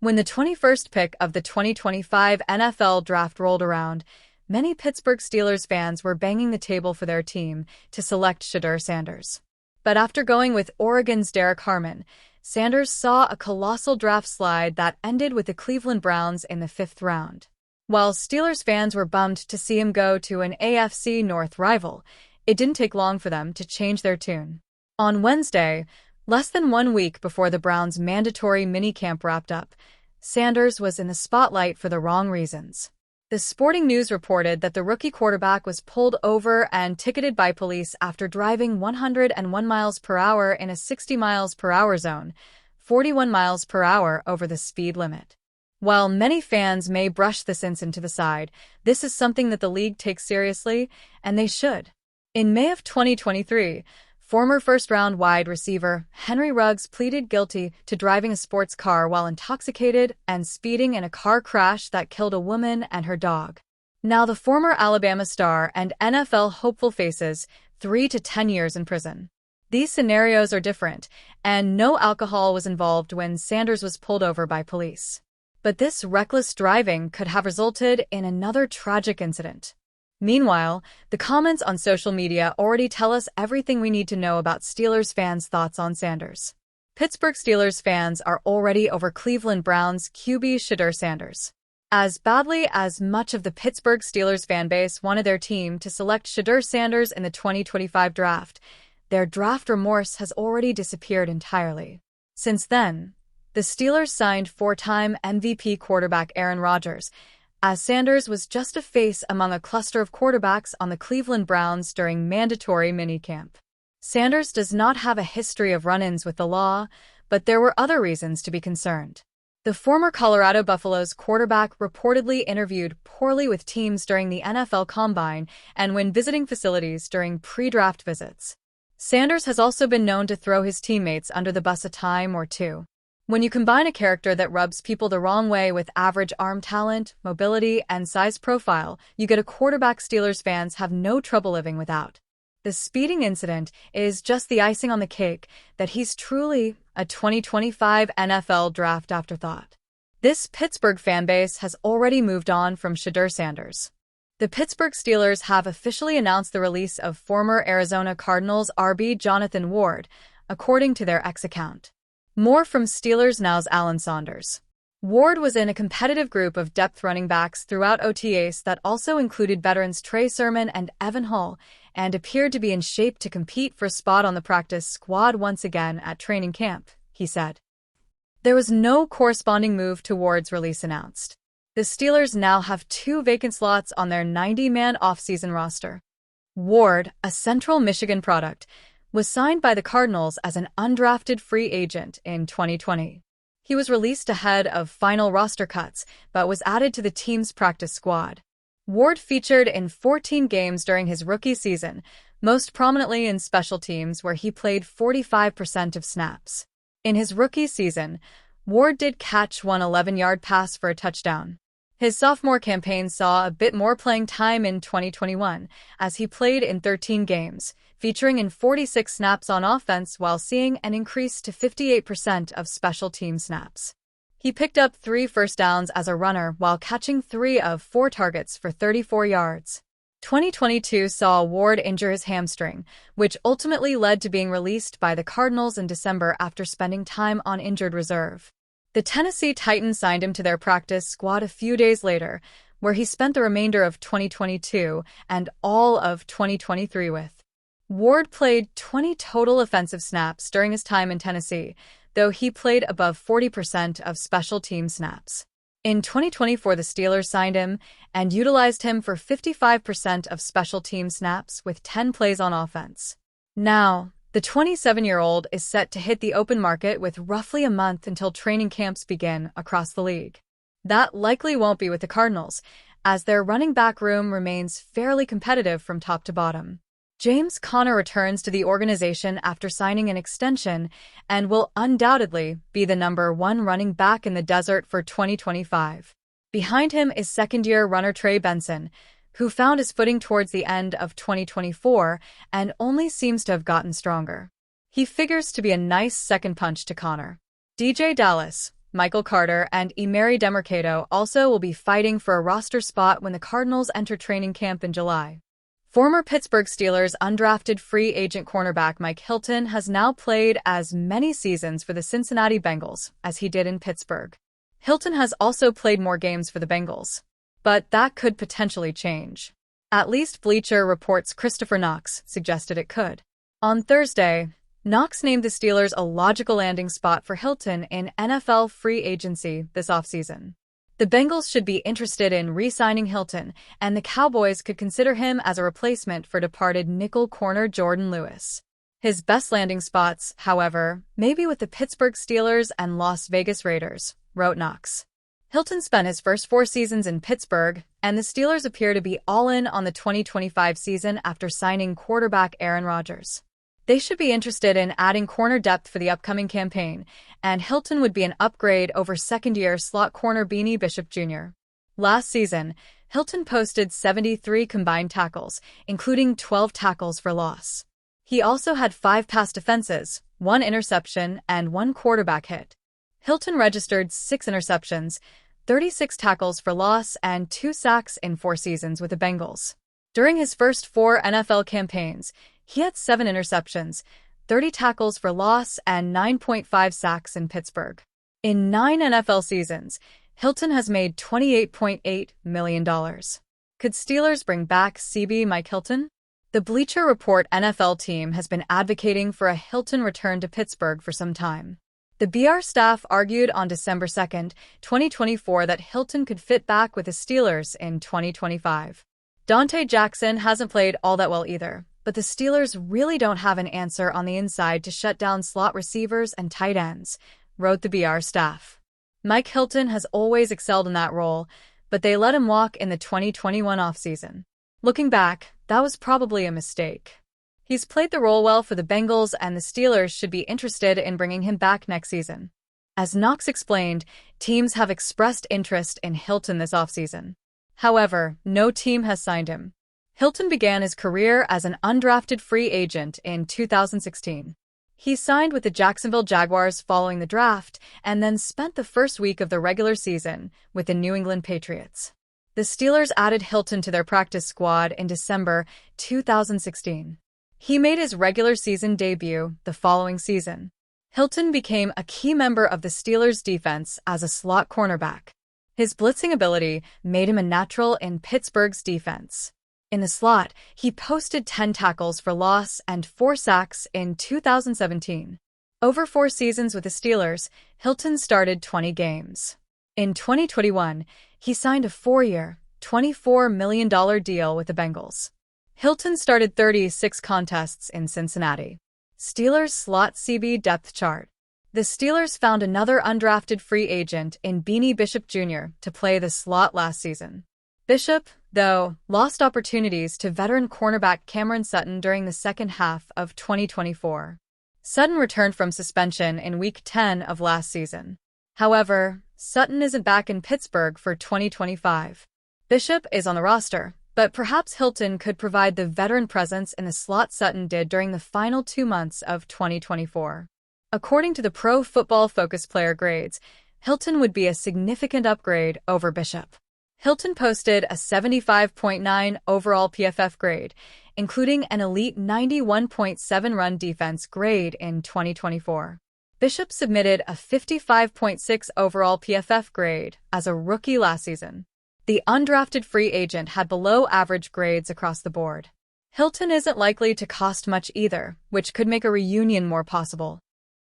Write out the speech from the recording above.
When the 21st pick of the 2025 NFL Draft rolled around, many Pittsburgh Steelers fans were banging the table for their team to select Shedeur Sanders. But after going with Oregon's Derek Harmon, Sanders saw a colossal draft slide that ended with the Cleveland Browns in the 5th round. While Steelers fans were bummed to see him go to an AFC North rival, it didn't take long for them to change their tune. On Wednesday, less than 1 week before the Browns' mandatory minicamp wrapped up, Sanders was in the spotlight for the wrong reasons. The Sporting News reported that the rookie quarterback was pulled over and ticketed by police after driving 101 miles per hour in a 60 miles per hour zone, 41 miles per hour over the speed limit. While many fans may brush this incident to the side, this is something that the league takes seriously, and they should. In May of 2023, former first-round wide receiver Henry Ruggs pleaded guilty to driving a sports car while intoxicated and speeding in a car crash that killed a woman and her dog. Now the former Alabama star and NFL hopeful faces 3 to 10 years in prison. These scenarios are different, and no alcohol was involved when Sanders was pulled over by police. But this reckless driving could have resulted in another tragic incident. Meanwhile, the comments on social media already tell us everything we need to know about Steelers fans' thoughts on Sanders. Pittsburgh Steelers fans are already over Cleveland Browns QB Shedeur Sanders. As badly as much of the Pittsburgh Steelers fanbase wanted their team to select Shedeur Sanders in the 2025 draft, their draft remorse has already disappeared entirely. Since then, the Steelers signed 4-time MVP quarterback Aaron Rodgers, as Sanders was just a face among a cluster of quarterbacks on the Cleveland Browns during mandatory minicamp. Sanders does not have a history of run-ins with the law, but there were other reasons to be concerned. The former Colorado Buffaloes quarterback reportedly interviewed poorly with teams during the NFL Combine and when visiting facilities during pre-draft visits. Sanders has also been known to throw his teammates under the bus a time or two. When you combine a character that rubs people the wrong way with average arm talent, mobility, and size profile, you get a quarterback Steelers fans have no trouble living without. The speeding incident is just the icing on the cake that he's truly a 2025 NFL draft afterthought. This Pittsburgh fanbase has already moved on from Shedeur Sanders. The Pittsburgh Steelers have officially announced the release of former Arizona Cardinals RB Jonathan Ward, according to their X account. More from Steelers Now's Alan Saunders. Ward was in a competitive group of depth running backs throughout OTAs that also included veterans Trey Sermon and Evan Hull, and appeared to be in shape to compete for a spot on the practice squad once again at training camp, he said. There was no corresponding move to Ward's release announced. The Steelers now have 2 vacant slots on their 90-man offseason roster. Ward, a Central Michigan product, was signed by the Cardinals as an undrafted free agent in 2020. He was released ahead of final roster cuts, but was added to the team's practice squad. Ward featured in 14 games during his rookie season, most prominently in special teams where he played 45% of snaps. In his rookie season, Ward did catch one 11-yard pass for a touchdown. His sophomore campaign saw a bit more playing time in 2021, as he played in 13 games, featuring in 46 snaps on offense while seeing an increase to 58% of special team snaps. He picked up 3 first downs as a runner while catching 3 of 4 targets for 34 yards. 2022 saw Ward injure his hamstring, which ultimately led to being released by the Cardinals in December after spending time on injured reserve. The Tennessee Titans signed him to their practice squad a few days later, where he spent the remainder of 2022 and all of 2023 with. Ward played 20 total offensive snaps during his time in Tennessee, though he played above 40% of special team snaps. In 2024, the Steelers signed him and utilized him for 55% of special team snaps with 10 plays on offense. Now, the 27-year-old is set to hit the open market with roughly a month until training camps begin across the league. That likely won't be with the Cardinals, as their running back room remains fairly competitive from top to bottom. James Conner returns to the organization after signing an extension and will undoubtedly be the number 1 running back in the desert for 2025. Behind him is second-year runner Trey Benson, who found his footing towards the end of 2024 and only seems to have gotten stronger. He figures to be a nice second punch to Conner. DJ Dallas, Michael Carter, and Emery Demercado also will be fighting for a roster spot when the Cardinals enter training camp in July. Former Pittsburgh Steelers undrafted free agent cornerback Mike Hilton has now played as many seasons for the Cincinnati Bengals as he did in Pittsburgh. Hilton has also played more games for the Bengals, but that could potentially change. At least Bleacher Report's Christopher Knox suggested it could. On Thursday, Knox named the Steelers a logical landing spot for Hilton in NFL free agency this offseason. The Bengals should be interested in re-signing Hilton, and the Cowboys could consider him as a replacement for departed nickel corner Jordan Lewis. His best landing spots, however, may be with the Pittsburgh Steelers and Las Vegas Raiders, wrote Knox. Hilton spent his first 4 seasons in Pittsburgh, and the Steelers appear to be all in on the 2025 season after signing quarterback Aaron Rodgers. They should be interested in adding corner depth for the upcoming campaign, and Hilton would be an upgrade over second-year slot corner Beanie Bishop Jr. Last season, Hilton posted 73 combined tackles, including 12 tackles for loss. He also had 5 pass defenses, 1 interception, and 1 quarterback hit. Hilton registered 6 interceptions, 36 tackles for loss, and 2 sacks in 4 seasons with the Bengals. During his first 4 NFL campaigns, he had 7 interceptions, 30 tackles for loss, and 9.5 sacks in Pittsburgh. In 9 NFL seasons, Hilton has made $28.8 million. Could Steelers bring back CB Mike Hilton? The Bleacher Report NFL team has been advocating for a Hilton return to Pittsburgh for some time. The BR staff argued on December 2, 2024 that Hilton could fit back with the Steelers in 2025. Dante Jackson hasn't played all that well either, but the Steelers really don't have an answer on the inside to shut down slot receivers and tight ends, wrote the BR staff. Mike Hilton has always excelled in that role, but they let him walk in the 2021 offseason. Looking back, that was probably a mistake. He's played the role well for the Bengals, and the Steelers should be interested in bringing him back next season. As Knox explained, teams have expressed interest in Hilton this offseason. However, no team has signed him. Hilton began his career as an undrafted free agent in 2016. He signed with the Jacksonville Jaguars following the draft and then spent the first week of the regular season with the New England Patriots. The Steelers added Hilton to their practice squad in December 2016. He made his regular season debut the following season. Hilton became a key member of the Steelers' defense as a slot cornerback. His blitzing ability made him a natural in Pittsburgh's defense. In the slot, he posted 10 tackles for loss and 4 sacks in 2017. Over 4 seasons with the Steelers, Hilton started 20 games. In 2021, he signed a 4-year, $24 million deal with the Bengals. Hilton started 36 contests in Cincinnati. Steelers slot CB depth chart. The Steelers found another undrafted free agent in Beanie Bishop Jr. to play the slot last season. Bishop, though, lost opportunities to veteran cornerback Cameron Sutton during the second half of 2024. Sutton returned from suspension in Week 10 of last season. However, Sutton isn't back in Pittsburgh for 2025. Bishop is on the roster, but perhaps Hilton could provide the veteran presence in the slot Sutton did during the final 2 months of 2024. According to the Pro Football Focus player grades, Hilton would be a significant upgrade over Bishop. Hilton posted a 75.9 overall PFF grade, including an elite 91.7 run defense grade in 2024. Bishop submitted a 55.6 overall PFF grade as a rookie last season. The undrafted free agent had below-average grades across the board. Hilton isn't likely to cost much either, which could make a reunion more possible.